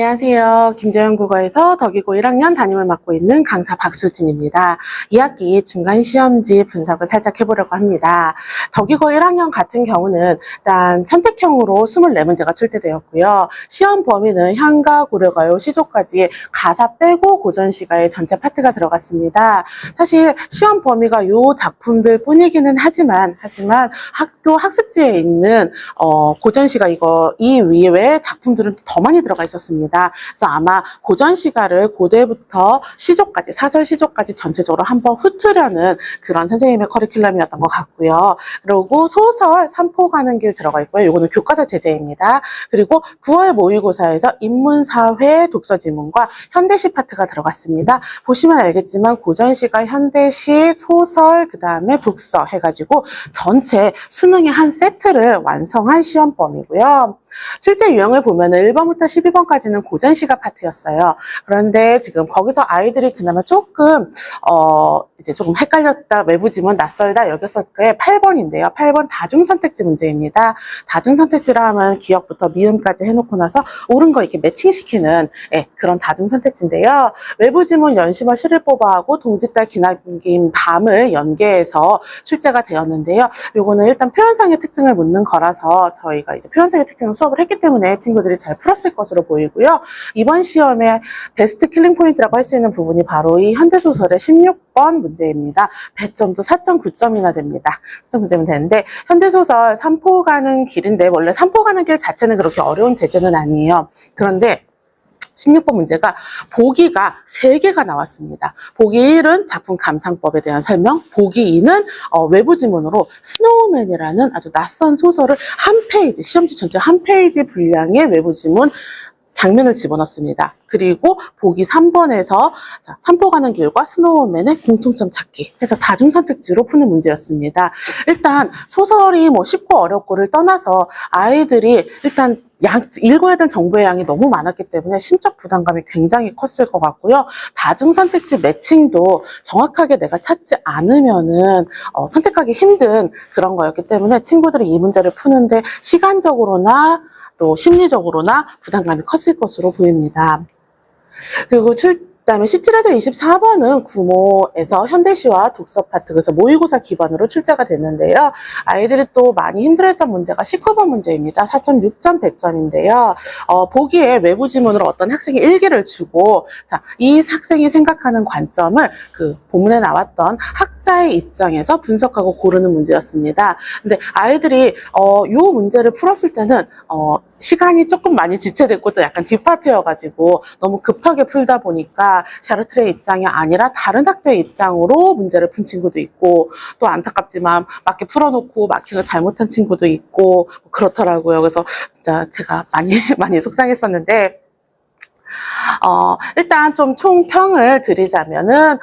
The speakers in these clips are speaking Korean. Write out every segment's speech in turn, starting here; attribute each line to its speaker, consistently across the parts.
Speaker 1: 안녕하세요. 김재현 국어에서 덕이고 1학년 담임을 맡고 있는 강사 박수진입니다. 2학기 중간시험지 분석을 살짝 해보려고 합니다. 덕이고 1학년 같은 경우는 일단 선택형으로 24문제가 출제되었고요. 시험 범위는 향가, 고려가요, 시조까지 가사 빼고 고전시가의 전체 파트가 들어갔습니다. 사실 시험 범위가 요 작품들 뿐이기는 하지만 학교 학습지에 있는 고전시가 이 위에 작품들은 더 많이 들어가 있었습니다. 그래서 아마 고전시가를 고대부터 시조까지, 사설 시조까지 전체적으로 한번 훑으려는 그런 선생님의 커리큘럼이었던 것 같고요. 그리고 소설 삼포 가는 길 들어가 있고요. 이거는 교과서 제재입니다. 그리고 9월 모의고사에서 인문사회 독서지문과 현대시 파트가 들어갔습니다. 보시면 알겠지만 고전시가, 현대시, 소설, 그 다음에 독서 해가지고 전체 수능의 한 세트를 완성한 시험 범위고요. 실제 유형을 보면은 1번부터 12번까지는 고전시가 파트였어요. 그런데 지금 거기서 아이들이 그나마 조금 이제 조금 헷갈렸다, 외부 지문 낯설다 여겼을 게 8번인데요. 8번 다중선택지 문제입니다. 다중선택지라 하면 기억부터 미음까지 해놓고 나서 옳은 거 이렇게 매칭시키는 그런 다중선택지인데요. 외부 지문 연심을 실을 뽑아하고 동짓달 기나긴 밤을 연계해서 출제가 되었는데요. 요거는 일단 표현상의 특징을 묻는 거라서 저희가 이제 표현상의 특징을 수업을 했기 때문에 친구들이 잘 풀었을 것으로 보이고요. 이번 시험에 베스트 킬링 포인트라고 할 수 있는 부분이 바로 이 현대소설의 16번 문제입니다. 배점도 4.9점이나 됩니다. 4.9점이 되는데 현대소설 삼포 가는 길인데 원래 삼포 가는 길 자체는 그렇게 어려운 제재는 아니에요. 그런데 16번 문제가 보기가 3개가 나왔습니다. 보기 1은 작품 감상법에 대한 설명, 보기 2는 외부 지문으로 스노우맨이라는 아주 낯선 소설을 한 페이지, 시험지 전체 한 페이지 분량의 외부 지문 장면을 집어넣습니다. 그리고 보기 3번에서 삼포 가는 길과 스노우맨의 공통점 찾기 해서 다중선택지로 푸는 문제였습니다. 일단 소설이 뭐 쉽고 어렵고를 떠나서 아이들이 일단 읽어야 될 정보의 양이 너무 많았기 때문에 심적 부담감이 굉장히 컸을 것 같고요. 다중선택지 매칭도 정확하게 내가 찾지 않으면은 선택하기 힘든 그런 거였기 때문에 친구들이 이 문제를 푸는데 시간적으로나 또 심리적으로나 부담감이 컸을 것으로 보입니다. 그리고 그다음에 17에서 24번은 구모에서 현대시와 독서 파트, 그래서 모의고사 기반으로 출제가 됐는데요. 아이들이 또 많이 힘들어했던 문제가 19번 문제입니다. 4.6점 배점인데요. 보기에 외부 지문으로 어떤 학생이 일기를 주고, 이 학생이 생각하는 관점을 그 본문에 나왔던 학자의 입장에서 분석하고 고르는 문제였습니다. 근데 아이들이 요 문제를 풀었을 때는 시간이 조금 많이 지체됐고 또 약간 뒷파트여가지고 너무 급하게 풀다 보니까 샤르트르의 입장이 아니라 다른 학자의 입장으로 문제를 푼 친구도 있고 또 안타깝지만 맞게 풀어놓고 마킹을 잘못한 친구도 있고 그렇더라고요. 그래서 진짜 제가 많이 속상했었는데 일단 좀 총평을 드리자면은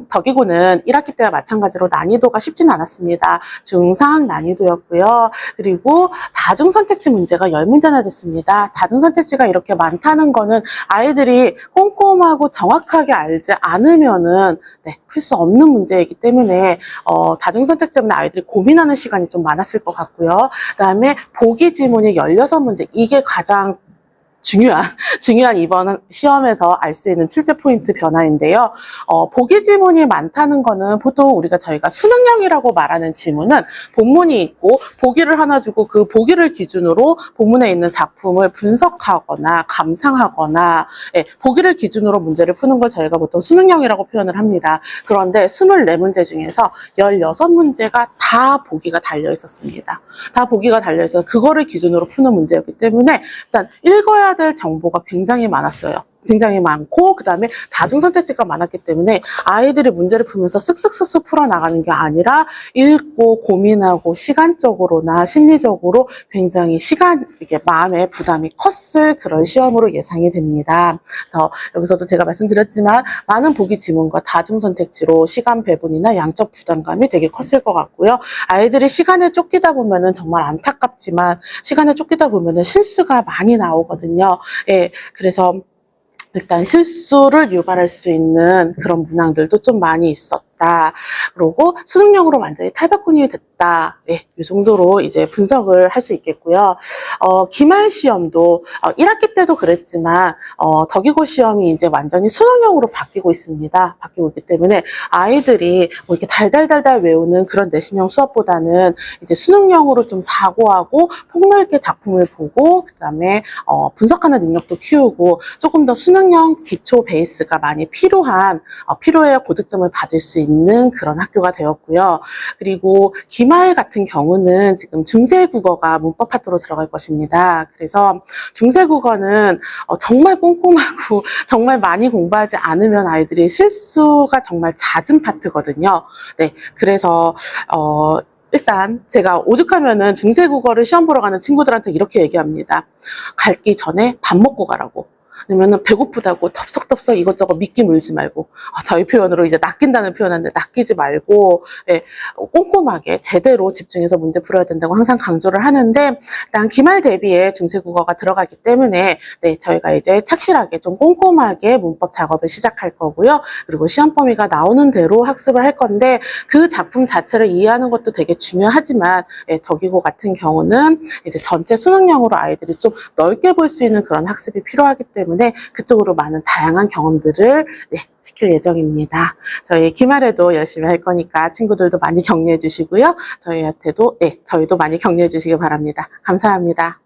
Speaker 1: 덕이고는 1학기 때와 마찬가지로 난이도가 쉽진 않았습니다. 중상 난이도였고요. 그리고 다중선택지 문제가 10문제나 됐습니다. 다중선택지가 이렇게 많다는 거는 아이들이 꼼꼼하고 정확하게 알지 않으면은 풀 수 없는 문제이기 때문에 다중선택지 때문에 아이들이 고민하는 시간이 좀 많았을 것 같고요. 그다음에 보기 지문이 16문제, 이게 가장 중요한 이번 시험에서 알 수 있는 출제 포인트 변화인데요. 보기 지문이 많다는 거는 보통 저희가 수능형이라고 말하는 지문은 본문이 있고 보기를 하나 주고 그 보기를 기준으로 본문에 있는 작품을 분석하거나 감상하거나 보기를 기준으로 문제를 푸는 걸 저희가 보통 수능형이라고 표현을 합니다. 그런데 24문제 중에서 16문제가 다 보기가 달려 있었습니다. 다 보기가 달려 있어서 그거를 기준으로 푸는 문제였기 때문에 일단 읽어야 될 정보가 굉장히 많았어요. 굉장히 많고 그다음에 다중선택지가 많았기 때문에 아이들이 문제를 풀면서 쓱쓱쓱쓱 풀어나가는 게 아니라 읽고 고민하고 시간적으로나 심리적으로 굉장히 이게 마음의 부담이 컸을 그런 시험으로 예상이 됩니다. 그래서 여기서도 제가 말씀드렸지만 많은 보기 지문과 다중선택지로 시간 배분이나 양적 부담감이 되게 컸을 것 같고요. 아이들이 시간에 쫓기다 보면은 정말 안타깝지만 시간에 쫓기다 보면은 실수가 많이 나오거든요. 그래서 일단 실수를 유발할 수 있는 그런 문항들도 좀 많이 됐다. 그리고 수능형으로 완전히 탈바꿈이 됐다. 네, 이 정도로 이제 분석을 할 수 있겠고요. 기말 시험도 1학기 때도 그랬지만 덕기고 시험이 이제 완전히 수능형으로 바뀌고 있습니다. 바뀌고 있기 때문에 아이들이 뭐 이렇게 달달달달 외우는 그런 내신형 수업보다는 이제 수능형으로 좀 사고하고 폭넓게 작품을 보고 그다음에 분석하는 능력도 키우고 조금 더 수능형 기초 베이스가 많이 필요한 필요해야 고득점을 받을 수 있는 그런 학교가 되었고요. 그리고 기말 같은 경우는 지금 중세국어가 문법 파트로 들어갈 것입니다. 그래서 중세국어는 정말 꼼꼼하고 정말 많이 공부하지 않으면 아이들이 실수가 정말 잦은 파트거든요. 네, 그래서 일단 제가 오죽하면은 중세국어를 시험 보러 가는 친구들한테 이렇게 얘기합니다. 갈기 전에 밥 먹고 가라고. 아니면은 배고프다고 덥석덥석 이것저것 미끼 물지 말고 저희 표현으로 이제 낚인다는 표현하는데 낚이지 말고 예, 꼼꼼하게 제대로 집중해서 문제 풀어야 된다고 항상 강조를 하는데 일단 기말 대비에 중세국어가 들어가기 때문에 네, 저희가 이제 착실하게 좀 꼼꼼하게 문법 작업을 시작할 거고요. 그리고 시험 범위가 나오는 대로 학습을 할 건데 그 작품 자체를 이해하는 것도 되게 중요하지만 예, 덕기고 같은 경우는 이제 전체 수능형으로 아이들이 좀 넓게 볼 수 있는 그런 학습이 필요하기 때문에 그쪽으로 많은 다양한 경험들을 네, 시킬 예정입니다. 저희 기말에도 열심히 할 거니까 친구들도 많이 격려해 주시고요. 저희한테도 네, 저희도 많이 격려해 주시기 바랍니다. 감사합니다.